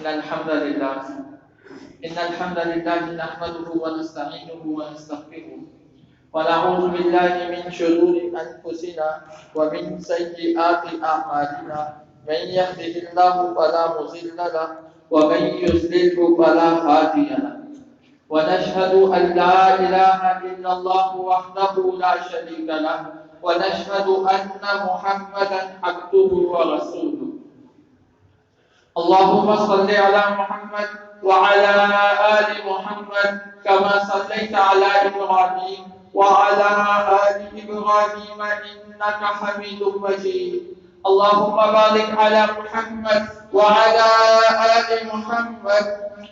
إن الحمد لله نحمده ونستعينه ونستغفره ونعوذ بالله من شرور أنفسنا ومن سيئات أعمالنا من يهده الله فلا مضل له ومن يضلل فلا هادي له ونشهد أن لا إله إلا الله وحده لا شريك له ونشهد أن محمدا عبده ورسوله اللهم صل على محمد وعلى آل محمد كما صليت على إبراهيم وعلى آل إبراهيم إنك حميد مجيد اللهم بارك على محمد وعلى آل محمد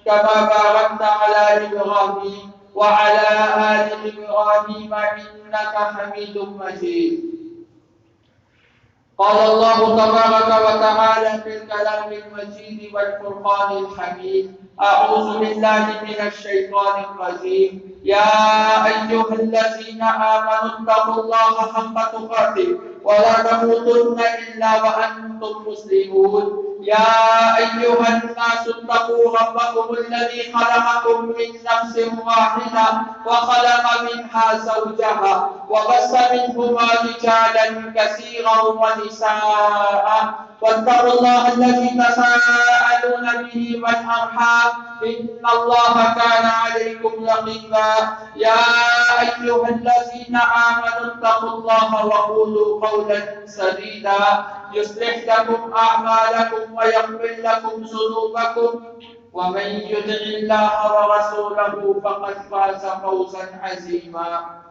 كما باركت على إبراهيم وعلى آل إبراهيم إنك حميد مجيد قال الله تبارك وتعالى في الكلام المجيد والفرقان الحميد أعوذ بالله من الشيطان الرجيم يا أيها الذين آمنوا اتقوا الله حق تقاته ولا تموتن إلا وأنتم مسلمون يا أيها الناس اتقوا ربكم الذي خلقكم من نفس واحدة وخلق منها زوجها وبث منهما رجالا كثيرا ونساء واتقوا الله الذي تساءلون به والأرحام إن الله كان عليكم رقيبا يا أيها الذين آمنوا اتقوا الله وقولوا قولا سديدا يصلح لكم أعمالكم ويغفر لكم ذنوبكم ومن يطع الله ورسوله فقد فاز فوزا عظيما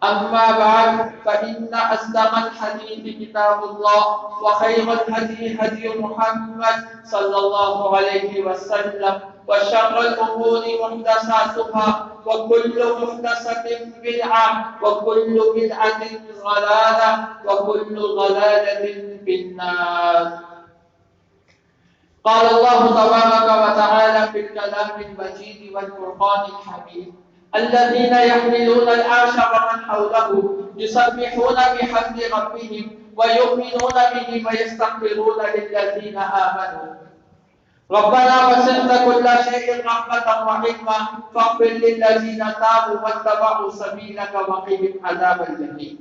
أما بعد فإن أصدق الحديث كتاب الله وخير الهدي هدي محمد صلى الله عليه وسلم وشر الأمور محدثاتها وكل محدثة بدعة وكل بدعة ضلالة وكل ضلالة في النار قال الله تبارك وتعالى في الكلام المجيد والفرقان الحميد الذين يحملون العرش ومن حوله يسبحون بحمد ربهم ويؤمنون به ويستغفرون للذين آمنوا ربنا وسعت كل شيء رحمة وحكمة فاغفر للذين تابوا واتبعوا سبيلك وقهم عذاب الجحيم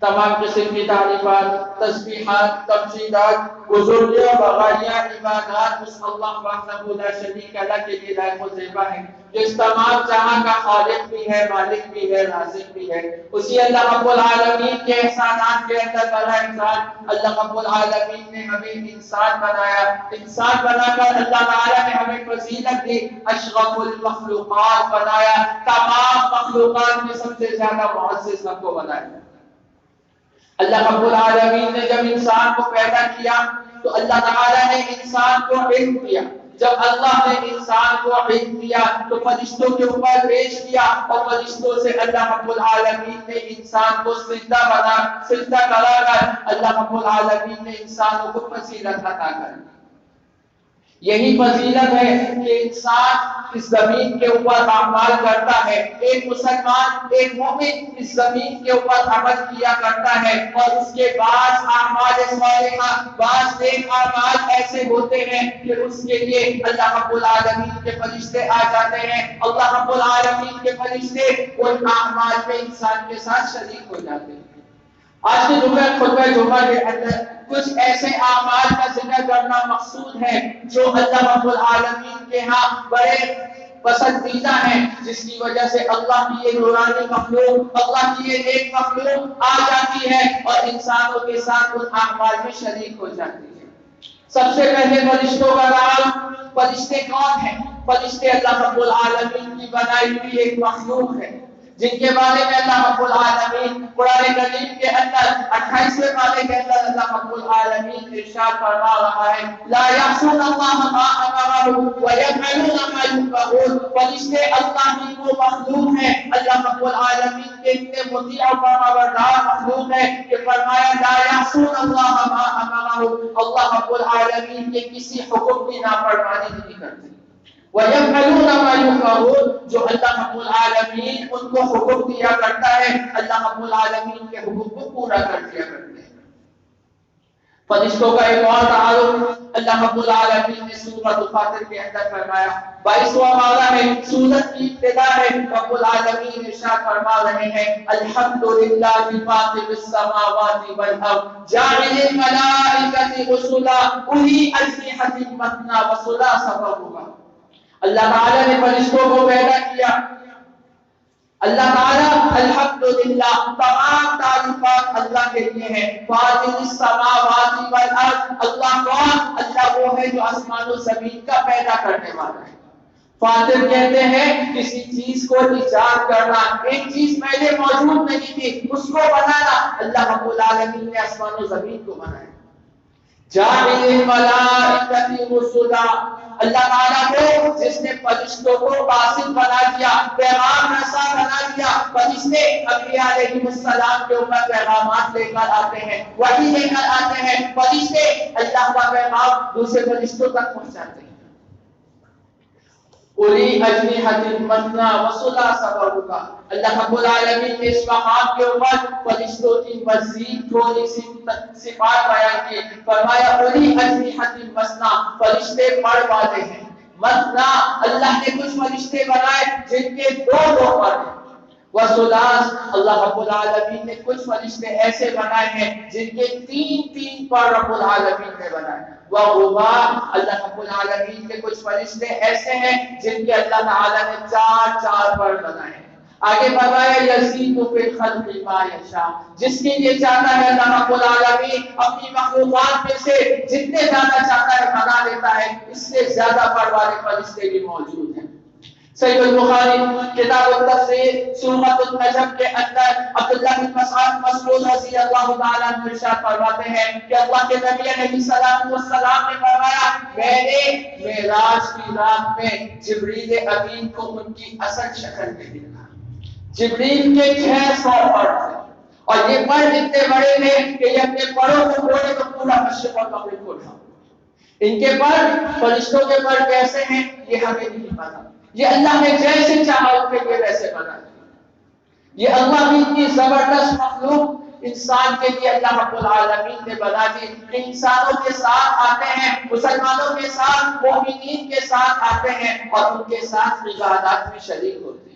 تمام قسم کی تعریفات، تسبیحات، تمجیدات، بزرگیاں، بغایاں، عبادات اس اللہ وحدہ لا شریک لہ کے لیے لائق و زیبا ہے، جو اس تمام جہاں کا خالق بھی ہے، مالک بھی ہے، رازق بھی ہے۔ اسی اللہ رب العالمین کے احسانات کے اندر بڑا احسان، اللہ رب العالمین نے ہمیں انسان بنایا، انسان بنا کر اللہ تعالیٰ نے ہمیں فضیلت دی، اشرف المخلوقات بنایا، تمام مخلوقات میں سب سے زیادہ معزز ہم کو بنایا۔ اللہ رب العالمین نے جب انسان کو پیدا کیا تو اللہ تعالیٰ نے انسان کو علم دیا، جب اللہ نے انسان کو علم دیا تو فرشتوں کے اوپر پیش کیا اور فرشتوں سے اللہ رب العالمین نے انسان کو سجدہ کرا کر اللہ رب العالمین نے انسانوں کو فضیلت عطا کر۔ یہی فضیلت ہے کہ انسان اس زمین کے اوپر اعمال کرتا ہے، ایک مسلمان، ایک مومن اس زمین کے اوپر عمل کیا کرتا ہے اور اس کے بعض اعمال صالحہ، بعض نیک اعمال ایسے ہوتے ہیں کہ اس کے لیے اللہ رب العالمین کے فرشتے آ جاتے ہیں، اللہ رب العالمین کے فرشتے ان اعمال میں انسان کے ساتھ شریک ہو جاتے ہیں۔ آج کے خطبہ جمعہ کے اندر کچھ ایسے اعمال کا ذکر کرنا مقصود ہے جو اللہ رب العالمین کے ہاں بڑے پسندیدہ ہیں، جس کی وجہ سے اللہ کی یہ نورانی مخلوق، اللہ کی یہ نیک مخلوق آ جاتی ہے اور انسانوں کے ساتھ ان اعمال میں شریک ہو جاتی ہے۔ سب سے پہلے فرشتوں کا نام، فرشتے کون ہیں؟ فرشتے اللہ رب العالمین کی بنائی ہوئی ایک مخلوق ہے جن کے بارے میں اللہ رب العالمین قرآن کریم کے اندر 28ویں پارے کے اندر اللہ رب العالمین ارشاد فرما رہا ہے لا یعصون اللہ ما امرهم ویفعلون ما یؤمرون۔ فرشتے اللہ کی وہ مخلوق ہیں، اللہ رب العالمین کے اتنے مطیع و فرمانبردار مخلوق ہے کہ فرمایا لا یعصون اللہ ما امرهم، اللہ رب العالمین کے کسی حکم کی نافرمانی نہیں کرتے۔ وَيَفْعَلُونَ مَا يُؤْمَرُونَ، جو اللہ رب العالمین ان کو حکم دیا کرتا ہے اللہ رب العالمین کے حکم کو پورا کر دیا کرتے ہیں۔ فرشتوں کا ایک اور تعارف اللہ رب العالمین نے سورۃ فاطر کے اندر فرمایا، 22واں پارہ ہے، سورت کی ابتدا ہے، رب العالمین ارشاد فرما رہے ہیں الحمدللہ فاطر السماوات والارض جاعل الملائکۃ رسلا اولی اجنحۃ مثنی وثلاث ورباع۔ اللہ تعالیٰ نے فرشتوں کو پیدا کیا۔ اللہ تعالیٰ الحمدللہ تمام تعریفات اللہ کے لیے ہیں۔ فاطر السماوات والارض، اللہ کون؟ اللہ وہ ہے جو آسمان و زمین کا پیدا کرنے والا ہے۔ فاطر کہتے ہیں کسی چیز کو ایجاد کرنا، ایک چیز پہلے موجود نہیں تھی اس کو بنانا۔ اللہ رب العالمین نے آسمان و زمین کو بنایا۔ جاعل الملائکۃ رسلا، اللہ تعالیٰ کو جس نے فرشتوں کو باسط بنا دیا، پیغام رساں بنا دیا۔ فرشتے انبیاء علیہ السلام کے اوپر پیغامات لے کر آتے ہیں، وحی لے کر آتے ہیں۔ فرشتے اللہ کا پیغام دوسرے فرشتوں تک پہنچاتے ہیں۔ اولی اجنحۃ مثنی وثلاث ورباع، اللہ رب العالمین نے اس مقام کے اوپر فرشتوں کی مزید تھوڑی سی صفات بیان کی۔ فرمایا اولی اجنحۃ مثنی، فرشتے پر والے ہیں۔ مثنی، اللہ نے کچھ فرشتے بنائے جن کے دو پر ہیں۔ وثلاث، اللہ رب العالمین نے کچھ فرشتے ایسے بنائے ہیں جن کے تین پر رب العالمین نے بنائے۔ ورباع، اللہ رب العالمین کے کچھ فرشتے ایسے ہیں جن کے اللہ تعالیٰ نے چار پر بنائے ہیں۔ آگے فرمایا یزید فی الخلق ما یشاء، جس کے لیے چاہتا ہے اللہ رب العالمین اپنی مخلوقات میں سے جتنے زیادہ چاہتا ہے بنا دیتا ہے۔ اس سے زیادہ پر والے فرشتے بھی موجود ہیں۔ صحیح البخاری کتاب التفسیر سورۃ النجم کے اندر عبداللہ بن مسعود رضی اللہ تعالیٰ عنہ ارشاد فرماتے ہیں کہ اللہ کے نبی علیہ السلام نے فرمایا میں نے معراج کی رات میں جبریل امین کو ان کی اصل شکل میں دیکھا۔ جبریل کے 600 پر تھے اور یہ پر اتنے بڑے تھے کہ یہ اپنے پروں کو کھولے تو پورا مشرق اور مغرب کو ڈھانپا۔ ان کے پر، فرشتوں کے پر کیسے ہیں یہ ہمیں نہیں پتا، یہ اللہ نے جیسے چاہا ان کے لیے ویسے بنا دیا۔ یہ اللہ کی اتنی زبردست مخلوق انسان کے لیے اللہ رب العالمین نے بنا دی کہ انسانوں کے ساتھ آتے ہیں، مسلمانوں کے ساتھ، مومنین کے ساتھ آتے ہیں اور ان کے ساتھ عبادات میں شریک ہوتے ہیں۔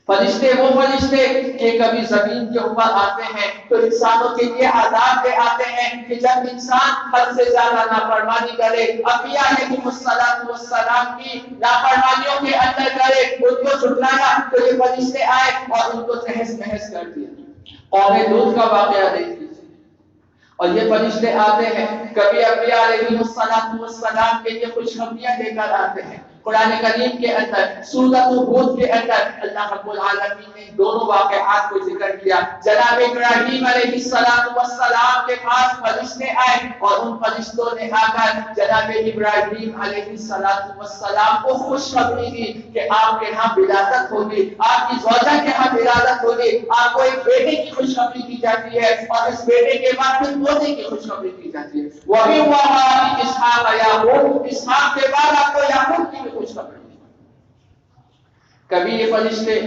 فرشتے وہ فرشتے کہ کبھی زمین کے اوپر آتے ہیں تو انسانوں کے لیے عذاب لے آتے ہیں کہ جب انسان حد سے زیادہ نافرمانی کرے، انبیاء علیہ السلام کی نافرمانیوں کے اندر کرے، ان کو جھٹلایا تو یہ فرشتے آئے اور ان کو تہس نہس کر دیا۔ قوم لوط کا واقعہ دیکھ لیجیے۔ اور یہ فرشتے آتے ہیں، کبھی انبیاء علیہ السلام کے لیے خوشخبریاں لے کر آتے ہیں۔ قرآن کریم کے اندر سورۃ ہود کے اندر اللہ رب العالمین نے دونوں واقعات کو ذکر کیا۔ جناب ابراہیم علیہ السلام کے پاس فرشتے آئے اور ان فرشتوں نے آ کر جناب ابراہیم علیہ السلام کو خوشخبری دی کہ آپ کے یہاں ولادت ہوگی، آپ کی زوجہ کے یہاں ولادت ہوگی، آپ کو ایک بیٹے کی خوشخبری دی جاتی ہے اور اس بیٹے کے بعد پھر پوتے کی خوشخبری دی جاتی ہے۔ وہی ہوا اسحاق یعقوب، اسحاق کے بعد آپ کو یعقوب کی خوشخبری۔ کبھی یہ فرشتے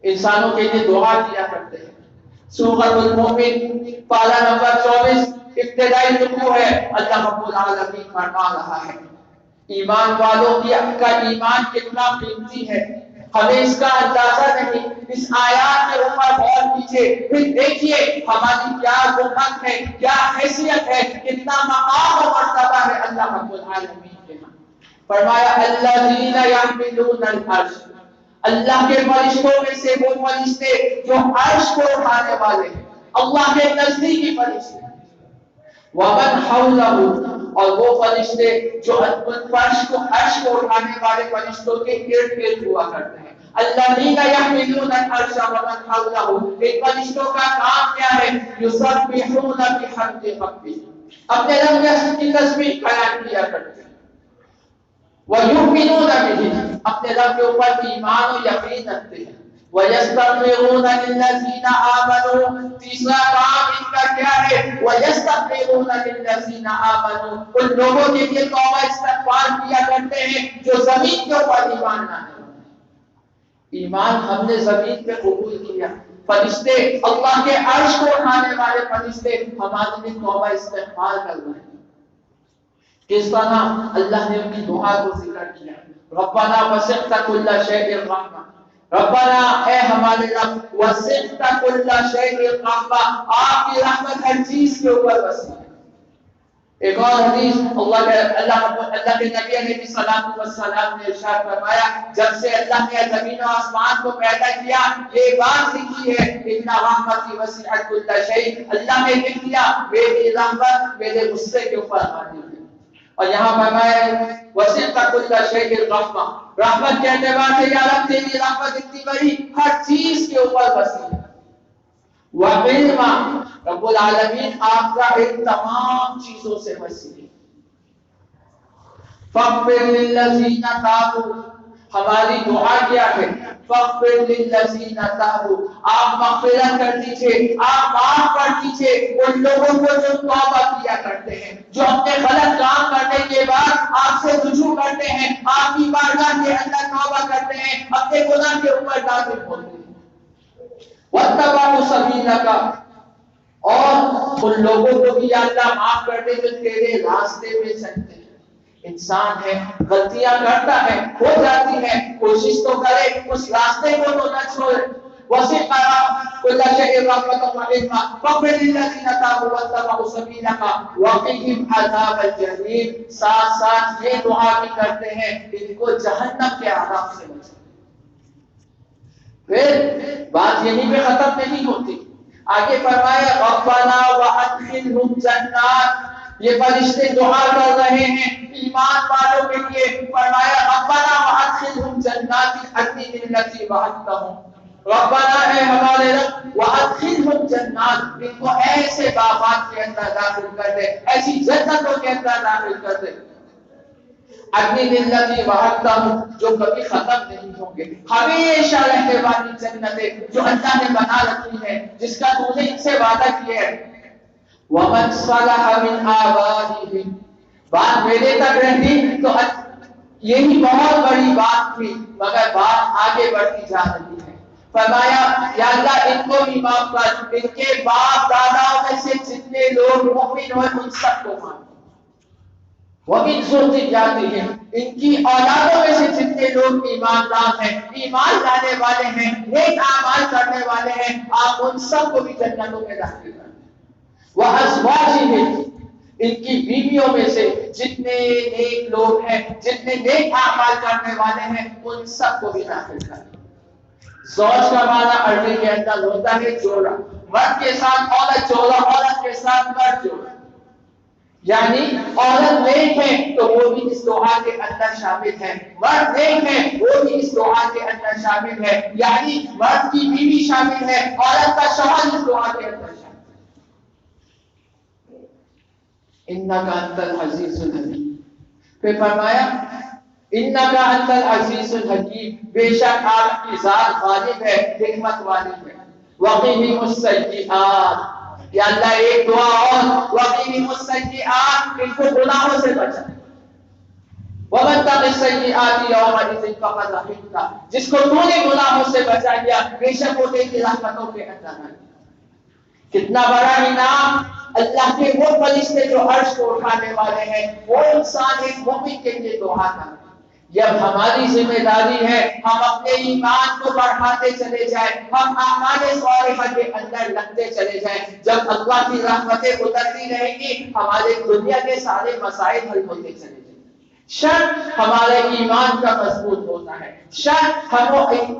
انسانوں کے لیے دعا کیا کرتے ہیں۔ سورۃ المؤمن پارہ نمبر 24 ابتدائی رکوع ہے۔ اللہ رب العالمین فرما رہا ہے ایمان والوں کا ایمان کتنا قیمتی ہے، ہمیں اس کا اندازہ نہیں۔ اس آیات کے اوپر غور کیجیے، پھر دیکھیے ہماری کیا رتبت ہے، کیا حیثیت ہے، کتنا مقام و مرتبہ ہے اللہ رب العالمین کے ہاں۔ فرمایا الذین یحملون العرش، اللہ کے فرشتوں میں سے وہ فرشتے جو عرش کو اٹھانے والے ہیں، اللہ کے نزدیکی فرشتے، ومن حولہ، اور وہ فرشتے جو فرش کو عرش کو اٹھانے والے فرشتوں کے ارد گرد ہوا کرتے ہیں۔ الذین یحملون العرش ومن حولہ، ان فرشتوں کا کام کیا ہے؟ یسبحون بحمد ربہم، اپنے رب کی تسبیح بیان کیا کرتے ہیں۔ وَيُؤْمِنُونَ بِهِ، اپنے رب کے اوپر ایمان و یقین رکھتے ہیں۔ وَيَسْتَغْفِرُونَ لِلَّذِينَ آمَنُوا، تیسرا کام ان کا کیا ہے؟ وَيَسْتَغْفِرُونَ لِلَّذِينَ آمَنُوا، ان لوگوں کے لیے توبہ استغفار کیا کرتے ہیں جو زمین کے اوپر ایمان لانے والے۔ ایمان ہم نے زمین پہ قبول کیا، فرشتے اللہ کے عرش کو اٹھانے والے فرشتے ہمارے لیے توبہ استغفار کر رہے ہیں. کس طرح اللہ نے ان کی دعا کو ذکر کیا. ربنا وسعت كل شيء رحمہ، ربنا اے ہمارے رب وسعت كل شيء رحمہ، آپ کی رحمت ہر چیز کے اوپر وسیع ہے. ایک اور حدیث اللہ کے نبی علیہ الصلوۃ والسلام نے ارشاد فرمایا، جب سے اللہ نے زمین و آسمان کو پیدا کیا یہ بات لکھی ہے ان رحمتی وسعت كل شيء، اللہ نے لکھ دیا میری رحمت میرے غصے کے اوپر غالب ہے. اور یہاں فرمایا وسعت كل شيء رحمہ، رحمت کے اعتبار سے یا رب تیری رحمت اتنی بڑی ہر چیز کے اوپر وسیع ہے. وعلما، رب العالمین آپ کا علم تمام چیزوں سے وسیع ہے. فاغفر للذین تابوا، ہماری دعا کیا ہے؟ فاغفر للذین تابوا، آپ مغفرت کر دیجئے، آپ معاف کر دیجئے ان لوگوں کو جو توبہ کیا کرتے ہیں، جو اپنے غلط کام کرنے کے بعد آپ سے رجوع کرتے ہیں، آپ کی بارگاہ کے اندر توبہ کرتے ہیں، اپنے گناہ کے اوپر نادم ہوتے ہیں. واتبعوا سبیلک، اور ان لوگوں کو بھی اللہ معاف کر دے جو تیرے راستے پہ چلتے ہیں. انسان ہے، غلطیاں کرتا ہے، ہو جاتی ہے، کوشش تو کرے اس راستے کو تو نہ چھوڑے. وسعت كل شيء رحمة وعلما فاغفر للذين تابوا واتبعوا سبيلك وقهم عذاب الجحيم. ساتھ ساتھ یہ دعا بھی کرتے ہیں ان کو جہنم کے عذاب سے بچا. پھر بات یہیں پہ ختم نہیں ہوتی، آگے فرمایا ربنا وادخلهم جنات. یہ فرشتے دعا کر رہے ہیں ایمان والوں کے لیے. فرمایا ربنا وادخلهم جنات عدن التي وعدتهم، ربنا اے ہمارے رب وادخلهم جنات، ان کو ایسے باغات کے اندر داخل کر دے، ایسی جنتوں کے اندر داخل کر دے. عدن التي وعدتهم، جو کبھی ختم نہیں ہوں گے، ہمیشہ رہنے والی جنتیں جو اللہ نے بنا رکھی ہیں، جس کا تو نے ان سے وعدہ کیا ہے. وَمَنْ صَلَحَ مِنْ آبَائِهِمْ، بات میرے تک رہتی تو یہی بہت بڑی بات تھی، مگر بات آگے بڑھتی جا رہی ہے. فرمایا یا اللہ ان کو بھی معاف کر، ان کے باپ داداؤں میں سے جتنے لوگ مومن ہوئے ان سب کو معاف. وَمِنْ ذُرِّيَّاتِهِمْ، ان کی اولادوں میں سے جتنے لوگ ایماندار ہیں، ایمان لانے والے ہیں، نیک اعمال کرنے والے ہیں، آپ ان سب کو بھی جنتوں میں داخل کریں. وَأَزْوَاجِهِمْ، ان کی بیویوں میں سے جتنے نیک لوگ ہیں، جتنے نیک اعمال کرنے والے ہیں، ان سب کو بھی داخل کریں. زوج کا معنی عربی کے اندر ہوتا ہے جوڑا، مرد کے ساتھ عورت جوڑا، عورت کے ساتھ مرد جوڑا. یعنی عورت نیک ہے تو وہ بھی اس دعا کے اندر شامل ہے، مرد نیک ہے وہ بھی اس دعا کے اندر شامل ہے. یعنی مرد کی بیوی شامل ہے، عورت کا شوہر اس دعا کے اندر شامل ہے. انک انت العزیز الحکیم. پھر فرمایا انک انت العزیز الحکیم، بے شک آپ کی ذات غالب ہے، حکمت والی ہے. وقهم السیئات، یا اللہ ایک دعا اور، وقهم السیئات، ان کو گناہوں سے بچا. ومن تق السیئات یومئذ فقد رحمتہ، جس کو تو نے گناہوں سے بچا لیا بے شک وہ تیری رحمتوں کے اندر ہے. کتنا بڑا انعام اللہ کے وہ فرشتے جو عرش کو اٹھانے والے ہیں، وہ انسان ایک مومن کے لیے دعا کرتے ہیں. یہ ہماری ذمہ داری ہے ہم اپنے ایمان کو بڑھاتے چلے جائیں، ہم اعمال صالحہ کے اندر لگتے چلے جائیں. جب اللہ کی رحمتیں اترتی رہیں گی ہمارے دنیا کے سارے مسائل حل ہوتے چلے جائیں. شرط ہمارے ایمان کا مضبوط ہوتا ہے، شرط ہم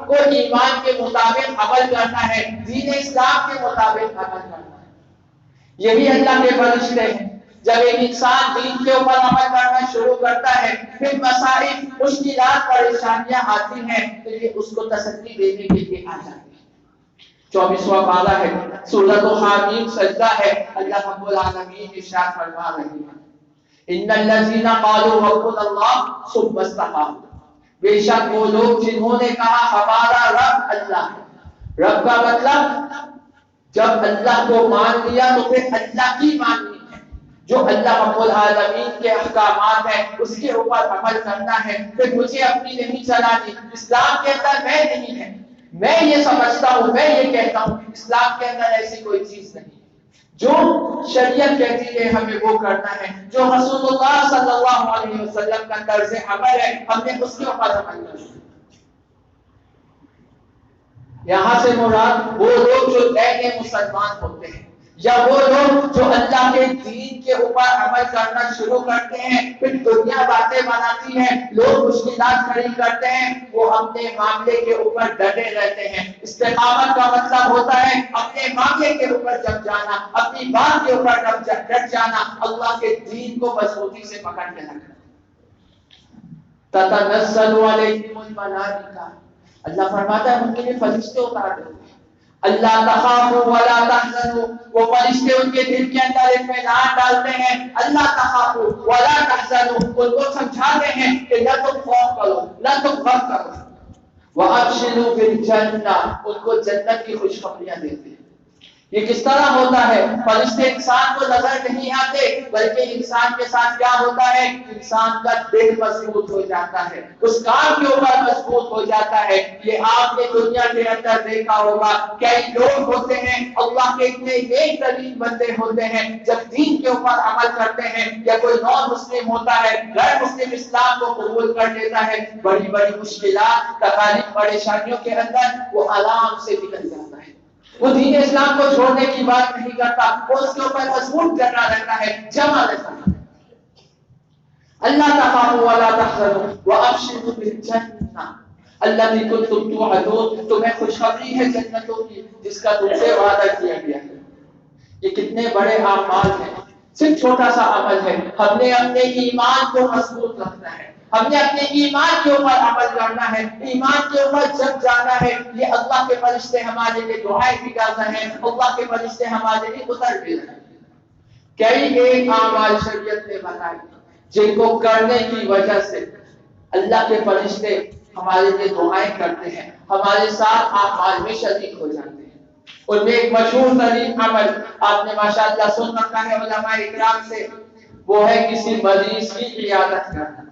کو ایمان کے مطابق عمل کرنا ہے، دین اسلام کے مطابق عمل کرنا ہے. یہی اللہ کے فرشتے ہیں. جب ایک انسان دین کے اوپر عمل کرنا شروع کرتا ہے، پھر مسائل، مشکلات، پریشانیاں آتی ہیں تو یہ اس کو تسلی دینے کے لیے آ جاتے ہیں. 24واں پارہ ہے، سورۃ حامیم سجدہ ہے. اللہ رب العالمین ارشاد فرما رہے ہیں ان الذين قالوا ربنا الله ثم استقاموا، بے شک وہ لوگ جنہوں نے کہا ہمارا رب اللہ ہے. رب کا مطلب جب اللہ کو مان لیا تو پھر اللہ کی ماننی ہے. جو اللہ رب العالمین کے احکامات ہیں اس کے اوپر عمل کرنا ہے. پھر مجھے اپنی نہیں چلانی، اسلام کے اندر میں نہیں ہے، میں یہ سمجھتا ہوں، میں یہ کہتا ہوں، اسلام کے اندر ایسی کوئی چیز نہیں ہے۔ جو شریعت کہتی ہے ہمیں وہ کرنا ہے، جو رسول اللہ صلی اللہ علیہ وسلم کا طرز عمل ہے ہم نے اس کے اوپر عمل کرنا ہے۔ یہاں سے مراد وہ لوگ جو نئے مسلمان ہوتے ہیں، یا وہ لوگ جو اللہ کے دین کے اوپر عمل کرنا شروع کرتے ہیں، پھر دنیا باتیں بناتی ہے، لوگ مشکلات کھڑی کرتے ہیں، وہ اپنے معاملے کے اوپر ڈٹے رہتے ہیں۔ استقامت کا مطلب ہوتا ہے اپنے معاملے کے اوپر جم جانا، اپنی بات کے اوپر ڈٹ جانا، اللہ کے دین کو مضبوطی سے پکڑ کے رکھنا۔ تتنزل علیہم الملائکہ، اللہ فرماتا ہے ان کے لیے فرشتے اتار دیتے ہیں۔ اللہ تخافوا ولا تحزنوا، وہ فرشتے ان کے دل کے اندر اطمینان ڈالتے ہیں۔ اللہ تخافوا ولا تحزنوا، ان کو سمجھاتے ہیں کہ نہ تم خوف کرو نہ تم غم کرو۔ وابشروا بالجنہ، ان کو جنت کی خوشخبریاں دیتے ہیں۔ یہ کس طرح ہوتا ہے؟ فرشتے انسان کو نظر نہیں آتے، بلکہ انسان کے ساتھ کیا ہوتا ہے؟ انسان کا دل مضبوط ہو جاتا ہے، اس کام کے اوپر مضبوط ہو جاتا ہے۔ یہ آپ نے دنیا کے اندر دیکھا ہوگا، کئی لوگ ہوتے ہیں اللہ کے اتنے نیک ترین بندے ہوتے ہیں، جب دین کے اوپر عمل کرتے ہیں، یا کوئی نان مسلم ہوتا ہے، غیر مسلم اسلام کو قبول کر لیتا ہے، بڑی بڑی مشکلات، تکالیف، پریشانیوں کے اندر وہ آرام سے نکل جاتا ہے۔ وہ دین اسلام کو چھوڑنے کی بات نہیں کرتا، وہ اس کے اوپر مضبوط کرنا رہتا ہے، جمع رہتا ہے۔ اللہ تخافوا ولا تحزنوا وابشروا بالجنہ التي كنتم توعدون، تمہیں خوشخبری ہے جنتوں کی جس کا تم سے وعدہ کیا گیا ہے۔ یہ کتنے بڑے اعمال ہیں، صرف چھوٹا سا عمل ہے۔ ہم نے اپنے ایمان کو مضبوط رکھنا ہے، ہم نے اپنے ایمان کے اوپر عمل کرنا ہے، ایمان کے اوپر جم جانا ہے۔ یہ اللہ کے فرشتے ہمارے لیے دعائیں بھی کر رہے ہیں، اللہ کے فرشتے ہمارے لیے اتر بھی رہے ہیں۔ کئی ایک اعمال شریعت نے بتائے جن کو کرنے کی وجہ سے اللہ کے فرشتے ہمارے لیے دعائیں کرتے ہیں، ہمارے ساتھ اعمال میں شریک ہو جاتے ہیں۔ ان میں ایک مشہور ترین عمل آپ نے ماشاءاللہ سن رکھا ہے علماء اکرام سے، وہ ہے کسی مریض کی عیادت کرنا،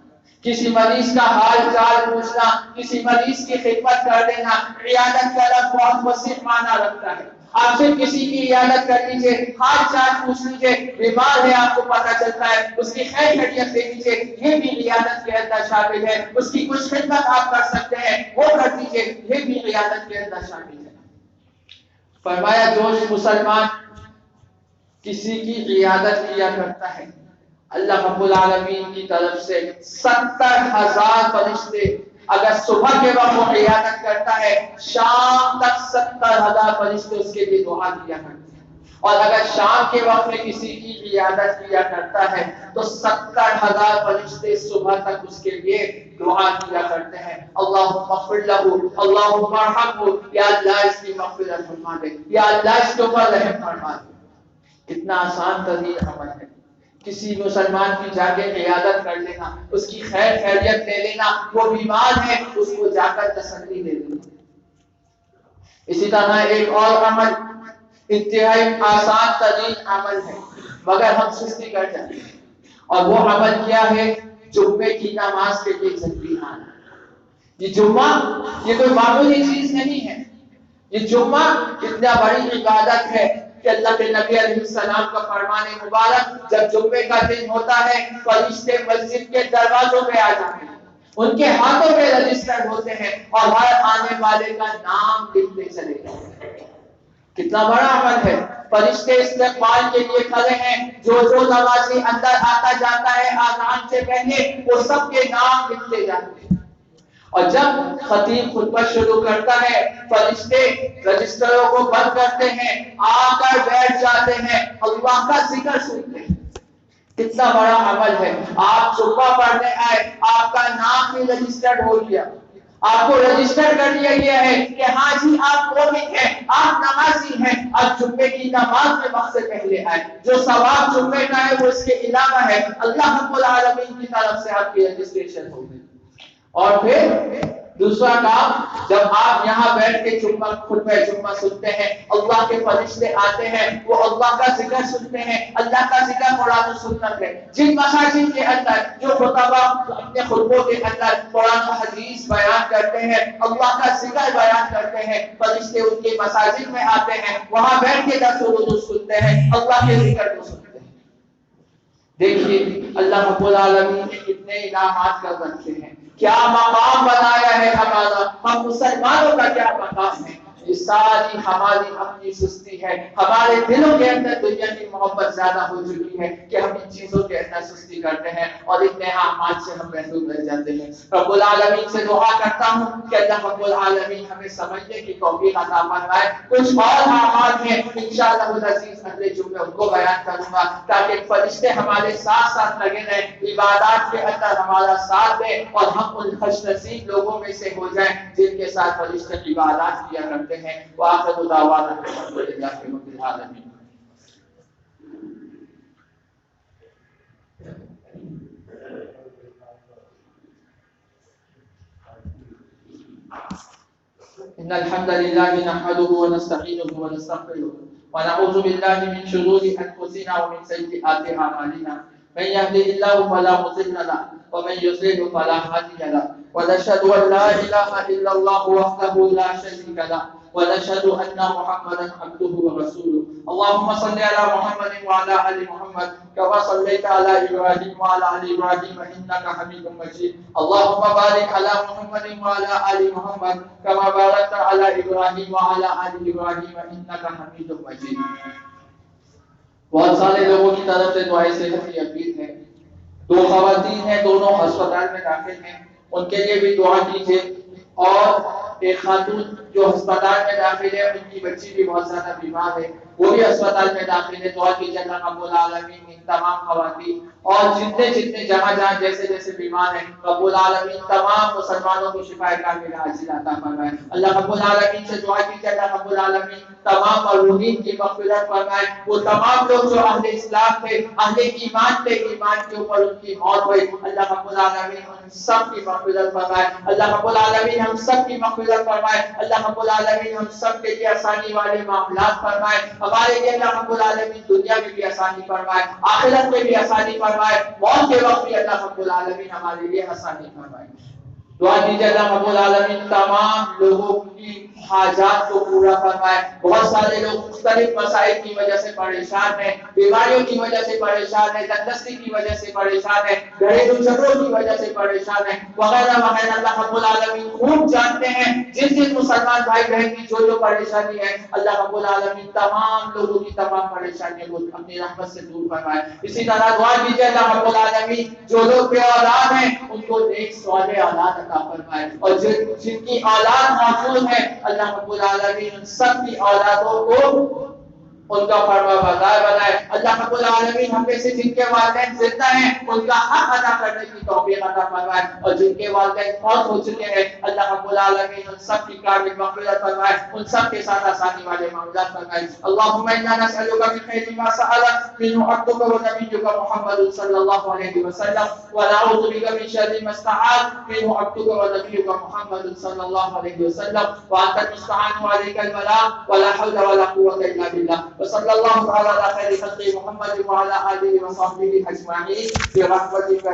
کسی مریض کا حال چال پوچھنا، کسی مریض کی خدمت کر دینا۔ عیادت کا لفظ بہت وسیع معنی رکھتا ہے۔ آپ صرف کسی کی عیادت کر لیجیے، حال چال پوچھ لیجیے، بیمار ہے آپ کو پتہ چلتا ہے، اس کی خیر خیریت دیکھ لیجیے، یہ بھی عیادت کے اندر شامل ہے۔ اس کی کچھ خدمت آپ کر سکتے ہیں وہ کر دیجیے، یہ بھی عیادت کے اندر شامل ہے۔ فرمایا جو مسلمان کسی کی عیادت کیا کرتا ہے، اللہ رب العالمین کی طرف سے 70,000 فرشتے، اگر صبح کے وقت وہ عیادت کرتا ہے، شام تک 70,000 فرشتے اس کے لیے دعا کیا کرتے ہیں۔ اور اگر شام کے وقت میں کسی کی عیادت کیا کرتا ہے تو 70,000 فرشتے صبح تک اس کے لیے دعا کیا کرتے ہیں، اللہم اغفر لہ، اللہم ارحمہ، یا اللہ اس کی مغفرت فرما دے، یا اللہ اس کے اوپر رحم فرما دے۔ کتنا آسان ترین عمل ہے، کسی مسلمان کی جا کے عیادت کر لینا، اس کی خیر خیریت لے لینا، وہ بیمار ہے اس کو جا کر تسلی دے دینا۔ اسی طرح ایک اور عمل انتہائی آسان ترین عمل ہے مگر ہم سستی کر جاتے ہیں، اور وہ عمل کیا ہے؟ جمعے کی نماز کے لیے جلدی آنا۔ یہ جمعہ یہ کوئی معمولی چیز نہیں ہے، یہ جمعہ اتنا بڑی عبادت ہے کہ اللہ کے نبی علیہ السلام کا فرمان مبارک، جب جمعے کا دن ہوتا ہے فرشتے مسجد کے دروازوں پہ آ جاتے ہیں، ان کے ہاتھوں پہ رجسٹر ہوتے ہیں اور ہر آنے والے کا نام لکھتے چلے جاتے ہیں۔ کتنا بڑا عمل ہے، فرشتے استقبال کے لیے کھڑے ہیں، جو نمازی اندر آتا جاتا ہے آذان سے پہلے وہ سب کے نام لکھتے جاتے ہیں۔ اور جب خطیب خطبہ شروع کرتا ہے فرشتے رجسٹروں کو بند کرتے ہیں، آ کر بیٹھ جاتے ہیں، اللہ کا ذکر سنتے ہیں۔ کتنا بڑا عمل ہے، آپ جمعہ پڑھنے آئے، آپ کا نام بھی رجسٹرڈ ہو گیا، آپ کو رجسٹر کر دیا گیا ہے کہ ہاں جی آپ مومن ہیں، آپ نمازی ہیں، آپ جمعے کی نماز میں وقت سے پہلے آئے۔ جو ثواب جمعے کا ہے وہ اس کے علاوہ ہے، اللہ رب العالمین کی طرف سے آپ کی رجسٹریشن ہو گئی۔ اور پھر دوسرا کام، جب آپ یہاں بیٹھ کے خطبہ جمعہ سنتے ہیں، اللہ کے فرشتے آتے ہیں، وہ اللہ کا ذکر سنتے ہیں، اللہ کا ذکر قرآن و سنت ہے۔ جن مساجد کے اندر جو خطبہ اپنے خطبوں کے اندر قرآن و حدیث بیان کرتے ہیں، اللہ کا ذکر بیان کرتے ہیں، فرشتے ان کے مساجد میں آتے ہیں، وہاں بیٹھ کے درس و دروس سنتے ہیں، اللہ کے ذکر کو سنتے ہیں۔ دیکھیے اللہ رب العالمین نے کتنے انعامات کر رکھے ہیں، کیا مقام بنایا ہے ہمارا، ہم مسلمانوں کا کیا مقام ہے۔ یہ ساری ہماری اپنی سستی ہے، ہمارے دلوں کے اندر دنیا کی محبت زیادہ ہو چکی ہے کہ ہم ان چیزوں کے اندر سستی کرتے ہیں اور اتنے اعمال سے ہم محروم رہ جاتے ہیں۔ رب العالمین سے دعا کرتا ہوں کہ اللہ رب العالمین ہمیں سمجھنے کی توفیق عطا فرمائے۔ کچھ اور اعمال ہیں انشاءاللہ العزیز اگلے جمعے ان کو بیان کروں گا تاکہ فرشتے ہمارے ساتھ ساتھ لگے رہیں، عبادات کے اندر ہمارا ساتھ دیں اور ہم ان خوش نصیب لوگوں میں سے ہو جائیں جن کے ساتھ فرشتے عبادات کیا کرتے ہیں۔ وآخر دعوانا الحمدللہ رب العالمین۔ إن الحمد لله نحمده ونستعينه ونستغفره ونعوذ بالله من شرور أنفسنا ومن سيئات أعمالنا من يهده الله فلا مضل له ومن يضلل فلا هادي له ونشهد أن لا إله إلا الله وحده لا شريك له ونشهد أن محمدا عبده ورسوله اللهم صل على محمد وعلى آل محمد كما صليت على إبراهيم وعلى آل إبراهيم إنك حميد مجيد اللهم بارك على محمد وعلى آل محمد كما باركت على إبراهيم وعلى آل إبراهيم إنك حميد مجيد۔ بہت سارے لوگوں کی طرف سے دعائیں صحت کی اپیل ہے، دو خواتین ہیں، دونوں ہسپتال میں داخل ہیں، ان کے لیے بھی دعا کیجیے، اور ایک خاتون جو ہسپتال میں داخل ہے ان کی بچی بھی بہت زیادہ بیمار ہے، وہ بھی ہسپتال میں داخل ہے۔ دعا کیجیے اللہ رب العالمین ان تمام خواتین اور جتنے جہاں جیسے بیمار ہیں، رب العالمین تمام مسلمانوں کو شفا کاملہ عاجل عطا فرمائے۔ اللہ رب العالمین سے دعا کیجیے اللہ رب العالمین تمام مرحومین کی مغفرت فرمائے، وہ تمام لوگ جو اہل اسلام تھے، اہل ایمان تھے، ایمان کے اوپر ان کی موت ہوئی، اللہ رب العالمین ان سب کی مغفرت فرمائے۔ اللہ رب العالمین ہم سب کی مغفرت فرمائے۔ اللہ رب العالمین ہم سب کے لیے آسانی والے معاملات فرمائے، ہمارے لیے اللہ رب العالمین دنیا میں بھی آسانی فرمائے، آخرت میں بھی آسانی فرمائے، موت کے وقت بھی اللہ رب العالمین ہمارے لیے آسانی فرمائے۔ دعا کیجیے اللہ رب العالمین تمام لوگوں کی حاجات کو پورا فرمائے۔ بہت سارے لوگ مختلف مسائل کی وجہ سے پریشان ہیں، بیماریوں کی وجہ سے پریشان ہیں، تندرستی کی وجہ سے پریشان ہیں، گھریلو جھگڑوں کی وجہ سے پریشان ہیں، وغیرہ وغیرہ۔ اللہ رب العالمین خوب جانتے ہیں جن مسلمان بھائی بہن کی جو پریشانی ہے، اللہ رب العالمین تمام لوگوں کی تمام پریشانیوں کو اپنی رحمت سے دور فرمائے۔ اسی طرح دعا کیجیے اللہ رب العالمین جو لوگ بے اولاد ہیں ان کو نیک صالح اولاد عطا فرمائے، اور جن کی اولاد موجود ہے اللہ رب العالمین ان سب کی اولادوں کو ان کا فرما بردار بنائے۔ اللہ رب العالمین ہم میں سے جن کے والدین زندہ ہیں ان کا حق ادا کرنے کی توفیق عطا فرمائے، اور جن کے والدین فوت ہو چکے ہیں اللہ رب العالمین ان سب کی کامل مغفرت فرمائے، ان سب کے ساتھ آسانی والے معاملات فرمائے۔ اللهم انا نسألك من خير ما سألك منه عبدك ونبيك محمد صلى الله عليه وسلم، ونعوذ بك من شر ما استعاذ منه عبدك ونبيك محمد صلى الله عليه وسلم، وأنت المستعان وعليك البلاغ ولا حول ولا قوة إلا بالله، وصلى الله تعالى على خير خلق محمد وعلى آله وصحبه أجمعين برحمتك يا